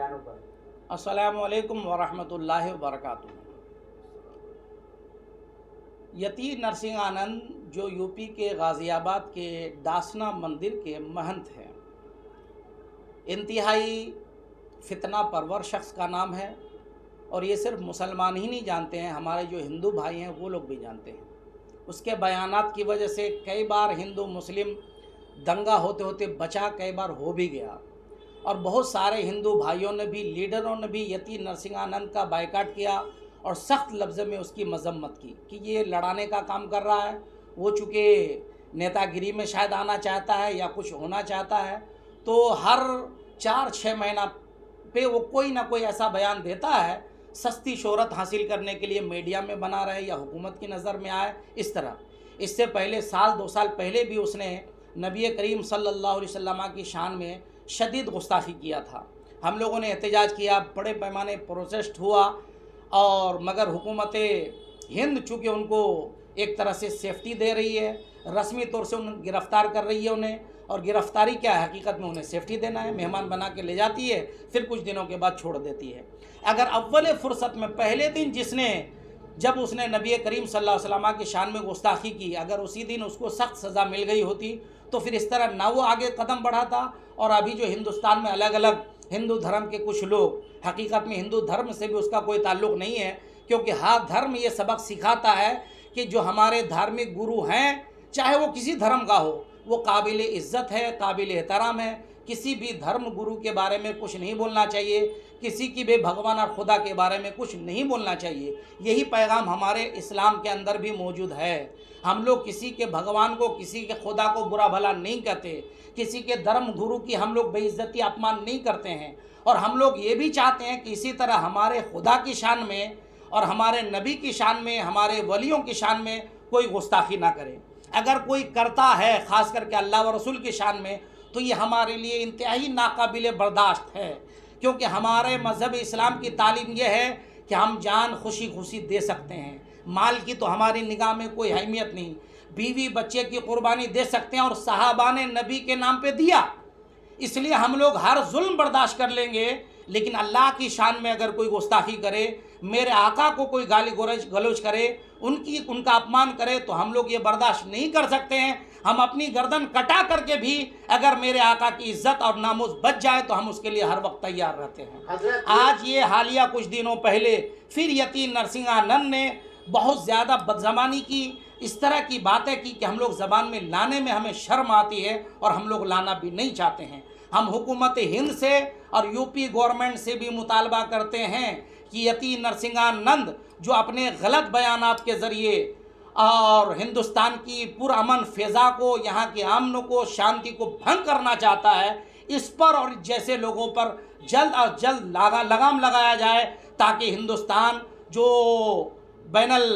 बयानों पर। अस्सलामु अलैकुम वरहमतुल्लाहि वबरकातुहू। यति नरसिंहानंद जो यूपी के गाज़ियाबाद के दासना मंदिर के महंत हैं, इंतहाई फितना परवर शख्स का नाम है और ये सिर्फ मुसलमान ही नहीं जानते हैं, हमारे जो हिंदू भाई हैं वो लोग भी जानते हैं। उसके बयानात की वजह से कई बार हिंदू मुस्लिम दंगा होते होते बचा, कई बार हो भी गया और बहुत सारे हिंदू भाइयों ने भी, लीडरों ने भी यति नरसिंहानंद का बायकाट किया और सख्त लफ्ज़ में उसकी मजम्मत की कि ये लड़ाने का काम कर रहा है। वो चूँकि नेतागिरी में शायद आना चाहता है या कुछ होना चाहता है, तो हर 4-6 महीना पे वो कोई ना कोई ऐसा बयान देता है, सस्ती शोहरत हासिल करने के लिए मीडिया में बना रहे या हुकूमत की नज़र में आए, इस तरह। इससे पहले 1-2 साल पहले भी उसने नबी करीम सल्लल्लाहु अलैहि वसल्लम की शान में शदीद गुस्ताखी किया था। हम लोगों ने एहतजाज किया, बड़े पैमाने प्रोटेस्ट हुआ और मगर हुकूमत हिंद चूँकि उनको एक तरह से सेफ्टी दे रही है, रस्मी तौर से उन्हें गिरफ़्तार कर रही है उन्हें, और गिरफ़्तारी क्या है, हकीकत में उन्हें सेफ्टी देना है, मेहमान बना के ले जाती है, फिर कुछ दिनों के बाद छोड़ देती है। अगर अव्वल फ़ुर्सत में पहले दिन जब उसने नबी करीम सल्लल्लाहु अलैहि वसल्लम की शान में गुस्ताखी की, अगर उसी दिन उसको सख्त सज़ा मिल गई होती तो फिर इस तरह ना वो आगे कदम बढ़ाता। और अभी जो हिंदुस्तान में अलग अलग हिंदू धर्म के कुछ लोग, हकीकत में हिंदू धर्म से भी उसका कोई ताल्लुक़ नहीं है, क्योंकि हर धर्म ये सबक सिखाता है कि जो हमारे धार्मिक गुरु हैं, चाहे वो किसी धर्म का हो, वो काबिल इज़्ज़त है, काबिल एहतराम है। किसी भी धर्म गुरु के बारे में कुछ नहीं बोलना चाहिए, किसी की भी भगवान और खुदा के बारे में कुछ नहीं बोलना चाहिए। यही पैगाम हमारे इस्लाम के अंदर भी मौजूद है। हम लोग किसी के भगवान को, किसी के खुदा को बुरा भला नहीं कहते, किसी के धर्म गुरु की हम लोग बेइज्जती अपमान नहीं करते हैं। और हम लोग ये भी चाहते हैं कि इसी तरह हमारे खुदा की शान में और हमारे नबी की शान में, हमारे वलियों की शान में कोई गुस्ताखी ना करे। अगर कोई करता है, ख़ास करके अल्लाह व रसूल की शान में, तो ये हमारे लिए इंतहाई नाकाबिल बर्दाश्त है, क्योंकि हमारे मज़हब इस्लाम की तालीम यह है कि हम जान खुशी खुशी दे सकते हैं। माल की तो हमारी निगाह में कोई अहमियत नहीं, बीवी बच्चे की कुर्बानी दे सकते हैं और सहाबा ने नबी के नाम पे दिया, इसलिए हम लोग हर जुल्म बर्दाश्त कर लेंगे। लेकिन अल्लाह की शान में अगर कोई गुस्ताखी करे, मेरे आका को कोई गाली गलौज करे, उनका अपमान करे, तो हम लोग ये बर्दाश्त नहीं कर सकते हैं। हम अपनी गर्दन कटा करके भी अगर मेरे आका की इज्जत और नामूस बच जाए तो हम उसके लिए हर वक्त तैयार रहते हैं। आज ये हालिया कुछ दिनों पहले फिर यति नरसिंहानंद ने बहुत ज़्यादा बदज़बानी की, इस तरह की बातें की कि हम लोग ज़बान में लाने में हमें शर्म आती है और हम लोग लाना भी नहीं चाहते हैं। हम हुकूमत हिंद से और यूपी गवर्नमेंट से भी मुतालबा करते हैं कि यति नरसिंहानंद जो अपने गलत बयानात के ज़रिए और हिंदुस्तान की पुरअमन फ़िज़ा को, यहाँ के अमन को, शांति को भंग करना चाहता है, इस पर और जैसे लोगों पर जल्द अज जल्द लगाम लगाया जाए, ताकि हिंदुस्तान जो बैनुल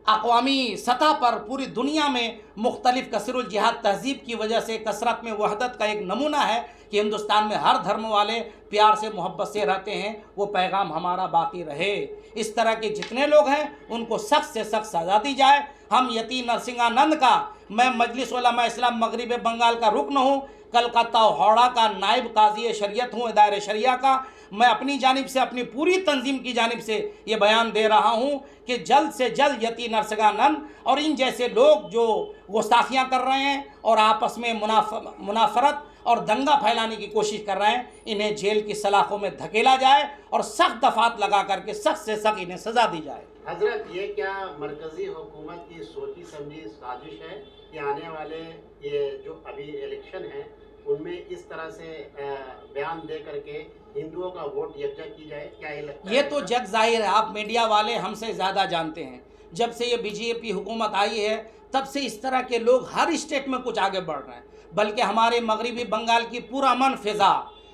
अक़वामी सतह पर पूरी दुनिया में मुख्तलिफ़ कसरुल जिहाद तहज़ीब की वजह से कसरत में वहदत का एक नमूना है कि हिंदुस्तान में हर धर्म वाले प्यार से, मोहब्बत से रहते हैं, वो पैगाम हमारा बाकी रहे। इस तरह के जितने लोग हैं उनको सख्त से सख्त सज़ा दी जाए। हम यति नरसिंहानंद का, मैं मजलिस उलमा इस्लाम मगरिब बंगाल का रुकन हूँ, कलकत्ता और हावड़ा का नायब काज़ी शरीयत हूँ, दायरे शरिया का। मैं अपनी जानिब से, अपनी पूरी तंजीम की जानिब से ये बयान दे रहा हूँ कि जल्द से जल्द यति नरसिंहानंद और इन जैसे लोग जो गुस्ताखियाँ कर रहे हैं और आपस में मुनाफरत और दंगा फैलाने की कोशिश कर रहे हैं, इन्हें जेल की सलाखों में धकेला जाए और सख्त दफात लगा करके सख्त से सख्त इन्हें सज़ा दी जाए। हजरत, ये क्या मरकज़ी हुकूमत की सोची समझी साजिश है कि आने वाले ये जो अभी इलेक्शन है उनमें इस तरह से बयान दे करके हिंदुओं का वोट यकजा की जाए? क्या ये लगता है? ये तो जग जाहिर है, आप मीडिया वाले हमसे ज़्यादा जानते हैं। जब से ये बीजेपी हुकूमत आई है तब से इस तरह के लोग हर स्टेट में कुछ आगे बढ़ रहे हैं, बल्कि हमारे मगरिबी बंगाल की पुरअमन फ़िज़ा,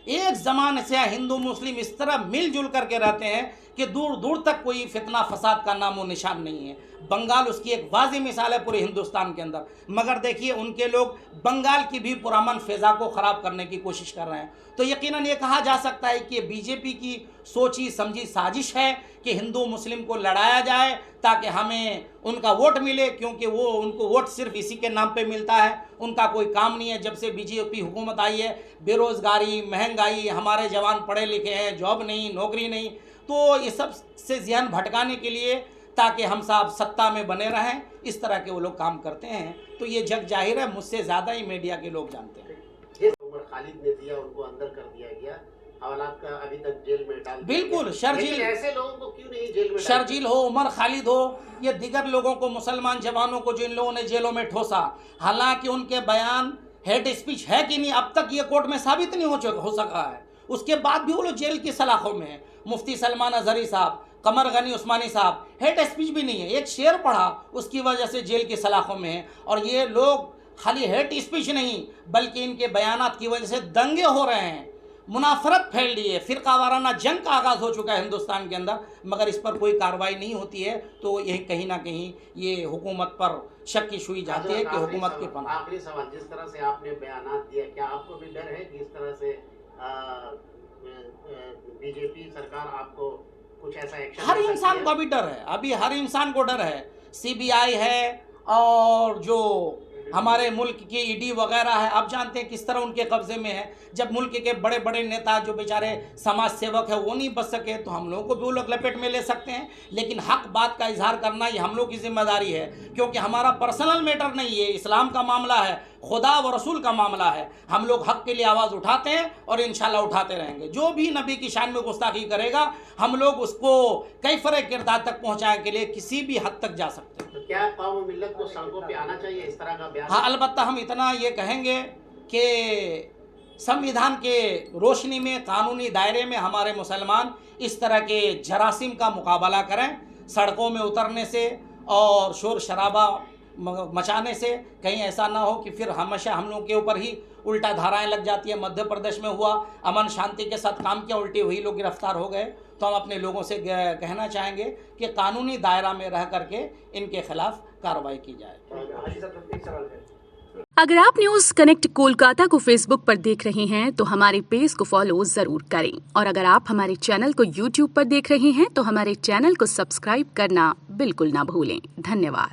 एक ज़माने से हिंदू मुस्लिम इस तरह मिलजुल करके रहते हैं कि दूर दूर तक कोई फितना फसाद का नामो निशान नहीं है। बंगाल उसकी एक वाज़ेह मिसाल है पूरे हिंदुस्तान के अंदर, मगर देखिए उनके लोग बंगाल की भी पुरअमन फ़िज़ा को ख़राब करने की कोशिश कर रहे हैं। तो यकीनन ये कहा जा सकता है कि बीजेपी की सोची समझी साजिश है कि हिंदू मुस्लिम को लड़ाया जाए ताकि हमें उनका वोट मिले, क्योंकि वो उनको वोट सिर्फ इसी के नाम पे मिलता है, उनका कोई काम नहीं है। जब से बीजेपी हुकूमत आई है, बेरोज़गारी, महंगाई, हमारे जवान पढ़े लिखे हैं, जॉब नहीं, नौकरी नहीं, तो ये सब से ज़हन भटकाने के लिए, ताकि हम साहब सत्ता में बने रहें, इस तरह के वो लोग काम करते हैं। तो ये जग जाहिर है, मुझसे ज़्यादा ही मीडिया के लोग जानते हैं। जिस उमर खालिद ने दिया, उनको अंदर कर दिया गया, हवालात का अभी तक जेल में डाल दिया बिल्कुल गया। शर्जील, लेकिन ऐसे लोगों को क्यों नहीं जेल में शर्जील हो, उमर खालिद हो, ये दिगर लोगों को, मुसलमान जवानों को जिन लोगों ने जेलों में ठोसा, हालांकि उनके बयान हेट स्पीच है कि नहीं अब तक ये कोर्ट में साबित नहीं हो सका है, उसके बाद भी वो लोग जेल की सलाखों में हैं। मुफ्ती सलमान अजहरी साहब, कमर गनी उस्मानी साहब, हेट स्पीच भी नहीं है, एक शेर पढ़ा उसकी वजह से जेल की सलाखों में है। और ये लोग खाली हेट स्पीच नहीं, बल्कि इनके बयानात की वजह से दंगे हो रहे हैं, मुनाफरत फैल रही है, फ़िरका वाराना जंग का आगाज़ हो चुका है हिंदुस्तान के अंदर, मगर इस पर कोई कार्रवाई नहीं होती है। तो यही कहीं ना कहीं ये हुकूमत पर शक की सुई जाती है कि हुकूमत के पनाह। आखिरी सवाल, जिस तरह से आपने बयानात दिया, क्या आपको भी डर है कि इस तरह से बीजेपी सरकार आपको कुछ ऐसा एक्शन? हर इंसान को भी डर है, अभी हर इंसान को डर है। सीबीआई है और जो हमारे मुल्क की ईडी वगैरह है, आप जानते हैं किस तरह उनके कब्जे में है। जब मुल्क के बड़े बड़े नेता जो बेचारे समाज सेवक है वो नहीं बच सके, तो हम लोगों को भी वो लोग लपेट में ले सकते हैं। लेकिन हक बात का इजहार करना ये हम लोग की जिम्मेदारी है, क्योंकि हमारा पर्सनल मैटर नहीं है, इस्लाम का मामला है, खुदा व रसूल का मामला है। हम लोग हक के लिए आवाज़ उठाते हैं और इंशाल्लाह उठाते रहेंगे। जो भी नबी की शान में गुस्ताखी करेगा, हम लोग उसको कैफरे किरदार तक पहुँचाने के लिए किसी भी हद तक जा सकते हैं। तो क्या कौम मिल्लत को सड़कों पे आना चाहिए इस तरह का बयान? हाँ, अलबत्ता हम इतना ये कहेंगे कि संविधान के रोशनी में, कानूनी दायरे में हमारे मुसलमान इस तरह के जरासीम का मुकाबला करें। सड़कों में उतरने से और शोर शराबा मचाने से कहीं ऐसा ना हो कि फिर हमेशा हम लोग के ऊपर ही उल्टा धाराएं लग जाती है। मध्य प्रदेश में हुआ, अमन शांति के साथ काम किया, उल्टी हुई, लोग गिरफ्तार हो गए। तो हम अपने लोगों से कहना चाहेंगे कि कानूनी दायरा में रह करके इनके खिलाफ कार्रवाई की जाए। अगर आप न्यूज कनेक्ट कोलकाता को फेसबुक पर देख रहे हैं तो हमारे पेज को फॉलो जरूर करें, और अगर आप हमारे चैनल को यूट्यूब पर देख रहे हैं तो हमारे चैनल को सब्सक्राइब करना बिल्कुल ना भूलें। धन्यवाद।